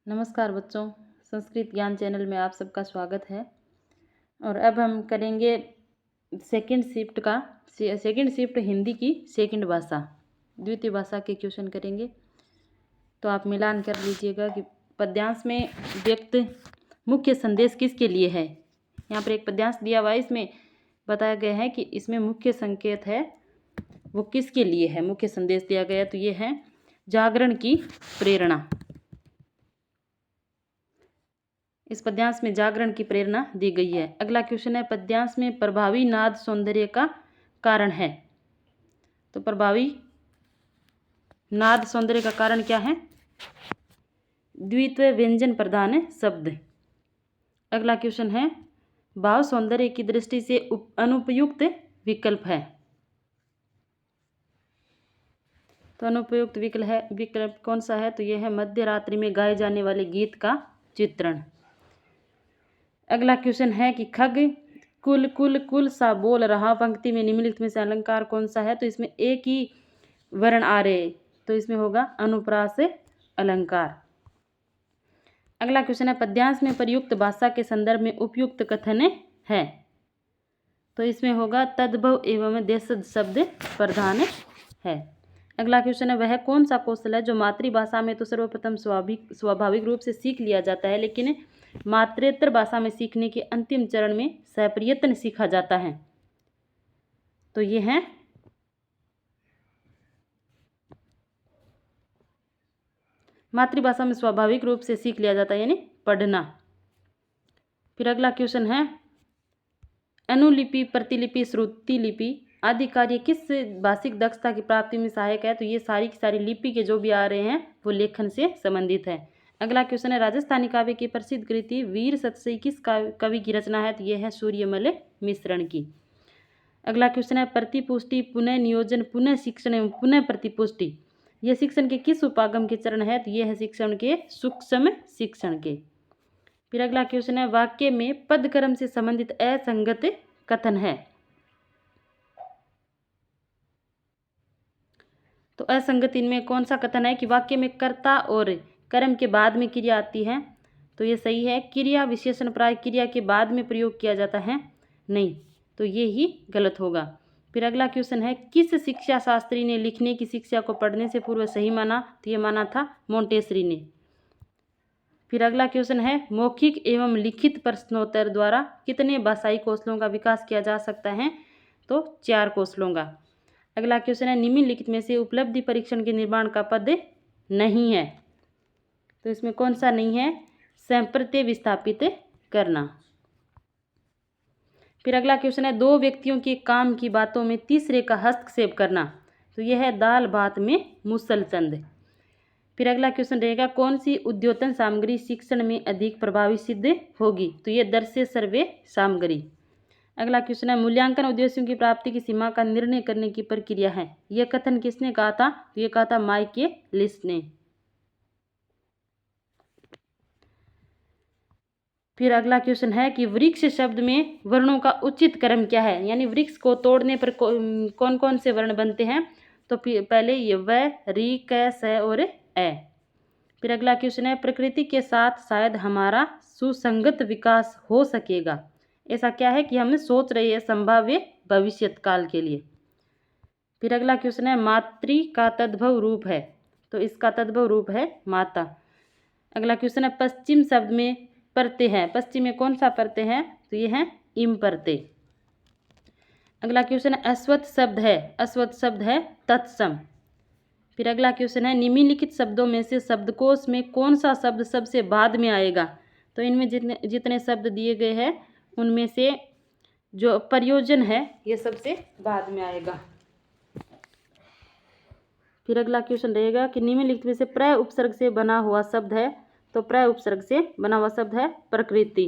नमस्कार बच्चों, संस्कृत ज्ञान चैनल में आप सबका स्वागत है। और अब हम करेंगे सेकंड शिफ्ट हिंदी की सेकंड भाषा, द्वितीय भाषा के क्वेश्चन करेंगे। तो आप मिलान कर लीजिएगा कि पद्यांश में व्यक्त मुख्य संदेश किसके लिए है। यहाँ पर एक पद्यांश दिया हुआ है, इसमें बताया गया है कि इसमें मुख्य संकेत है वो किसके लिए है। मुख्य संदेश दिया गया तो ये है जागरण की प्रेरणा। इस पद्यांश में जागरण की प्रेरणा दी गई है। अगला क्वेश्चन है, पद्यांश में प्रभावी नाद सौंदर्य का कारण है। तो प्रभावी नाद सौंदर्य का कारण क्या है? द्वित्व व्यंजन प्रधान शब्द। अगला क्वेश्चन है, भाव सौंदर्य की दृष्टि से अनुपयुक्त विकल्प है। तो अनुपयुक्त विकल्प कौन सा है? तो यह है मध्य रात्रि में गाए जाने वाले गीत का चित्रण। अगला क्वेश्चन है कि खग कुल कुल कुल सा बोल रहा पंक्ति में निम्नलिखित में से अलंकार कौन सा है? तो इसमें एक ही वर्ण आ रहे, तो इसमें होगा अनुप्रास अलंकार। अगला क्वेश्चन है, पद्यांश में प्रयुक्त भाषा के संदर्भ में उपयुक्त कथन है। तो इसमें होगा तद्भव एवं देशज शब्द प्रधान है। अगला क्वेश्चन है, वह कौन सा कौशल है जो मातृभाषा में तो सर्वप्रथम स्वाभाविक रूप से सीख लिया जाता है, लेकिन मातृत्तर भाषा में सीखने के अंतिम चरण में सप्रयत्न सीखा जाता है? तो ये है मातृभाषा में स्वाभाविक रूप से सीख लिया जाता है, यानी पढ़ना। फिर अगला क्वेश्चन है, अनुलिपि, प्रतिलिपि, श्रुति लिपि आदि कार्य किस भाषिक दक्षता की प्राप्ति में सहायक है? तो ये सारी की सारी लिपि के जो भी आ रहे हैं वो लेखन से संबंधित है। अगला क्वेश्चन है, राजस्थानी काव्य की प्रसिद्ध कृति वीर सतसई किस कवि की रचना है? तो यह है सूर्यमल मिश्रण की। अगला क्वेश्चन है, प्रतिपुष्टि, पुनः नियोजन, पुनः शिक्षण एवं पुनः प्रतिपुष्टि यह शिक्षण के किस उपागम के चरण है? तो यह है शिक्षण के सूक्ष्म शिक्षण के। फिर अगला क्वेश्चन है, वाक्य में पद क्रम से संबंधित असंगत कथन है। तो असंगत इनमें कौन सा कथन है कि वाक्य में कर्ता और कर्म के बाद में क्रिया आती है? तो ये सही है। क्रिया विशेषण प्राय क्रिया के बाद में प्रयोग किया जाता है? नहीं, तो ये ही गलत होगा। फिर अगला क्वेश्चन है, किस शिक्षा शास्त्री ने लिखने की शिक्षा को पढ़ने से पूर्व सही माना? तो ये माना था मोंटेसरी ने। फिर अगला क्वेश्चन है, मौखिक एवं लिखित प्रश्नोत्तर द्वारा कितने भाषाई कौशलों का विकास किया जा सकता है? तो 4 कौशलों का। अगला क्वेश्चन है, निम्नलिखित में से उपलब्धि परीक्षण के निर्माण का पद नहीं है। तो इसमें कौन सा नहीं है? संप्रत्यय विस्थापित करना। फिर अगला क्वेश्चन है, 2 व्यक्तियों के काम की बातों में तीसरे का हस्तक्षेप करना। तो यह है दाल भात में मुसलचंद। फिर अगला क्वेश्चन रहेगा, कौन सी उद्योतन सामग्री शिक्षण में अधिक प्रभावी सिद्ध होगी? तो यह दृश्य सर्वे सामग्री। अगला क्वेश्चन है, मूल्यांकन उद्देश्यों की प्राप्ति की सीमा का निर्णय करने की प्रक्रिया है। यह कथन किसने कहा था? तो यह कहा था माइकेलिस ने। फिर अगला क्वेश्चन है कि वृक्ष शब्द में वर्णों का उचित क्रम क्या है? यानी वृक्ष को तोड़ने पर कौन कौन से वर्ण बनते हैं? तो पहले ये व, री, क, स और ए। फिर अगला क्वेश्चन है, प्रकृति के साथ शायद हमारा सुसंगत विकास हो सकेगा। ऐसा क्या है कि हम सोच रहे हैं संभाव्य भविष्य काल के लिए। फिर अगला क्वेश्चन है, मातृ का तद्भव रूप है। तो इसका तद्भव रूप है माता। अगला क्वेश्चन है, पश्चिम शब्द में प्रत्यय है। पश्चिम में कौन सा प्रत्यय है? तो ये है इम प्रत्यय। अगला क्वेश्चन है, अश्वत्थ शब्द है। अश्वत्थ शब्द है तत्सम। फिर अगला क्वेश्चन है, निम्नलिखित शब्दों में से शब्दकोश में कौन सा शब्द सबसे बाद में आएगा? तो इनमें जितने शब्द दिए गए हैं उनमें से जो प्रयोजन है ये सबसे बाद में आएगा। फिर अगला क्वेश्चन रहेगा कि निम्नलिखित में से प्रय उपसर्ग से बना हुआ शब्द है। तो प्रय उपसर्ग से बना हुआ शब्द है प्रकृति।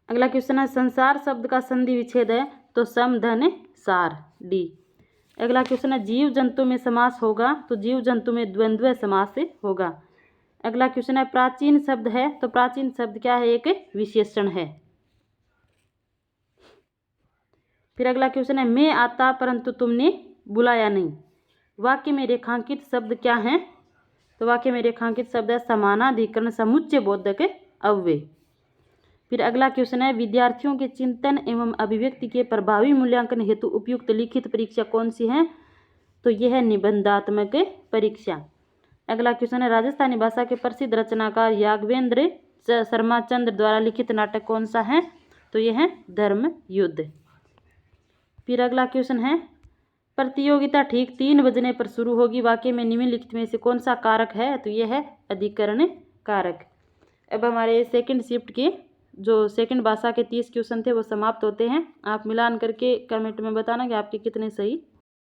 अगला क्वेश्चन है, संसार शब्द का संधि विच्छेद है। तो सम धन सार, डी। अगला क्वेश्चन है, जीव जंतु में समास होगा। तो जीव जंतु में द्वंद्व समास होगा। अगला क्वेश्चन है, प्राचीन शब्द है। तो प्राचीन शब्द क्या है? एक विशेषण है। फिर अगला क्वेश्चन है, मैं आता परंतु तुमने बुलाया नहीं। वाक्य में रेखांकित शब्द क्या है? तो तो वाक्य में रेखांकित शब्द है समानाधिकरण समुच्चय बोधक अव्यय। फिर अगला क्वेश्चन है विद्यार्थियों के चिंतन एवं अभिव्यक्ति के प्रभावी मूल्यांकन हेतु उपयुक्त लिखित परीक्षा कौन सी है? तो यह है निबंधात्मक परीक्षा। अगला क्वेश्चन है राजस्थानी भाषा के प्रसिद्ध रचनाकार याज्ञवेंद्र शर्मा चंद्र द्वारा लिखित नाटक कौन सा है? तो यह है धर्म युद्ध। फिर अगला क्वेश्चन है प्रतियोगिता ठीक 3 बजने पर शुरू होगी, वाक्य में निम्नलिखित में से कौन सा कारक है? तो यह है अधिकरण कारक। अब हमारे सेकंड शिफ्ट के जो सेकंड भाषा के 30 क्वेश्चन थे वो समाप्त होते हैं। आप मिलान करके कमेंट में बताना कि आपके कितने सही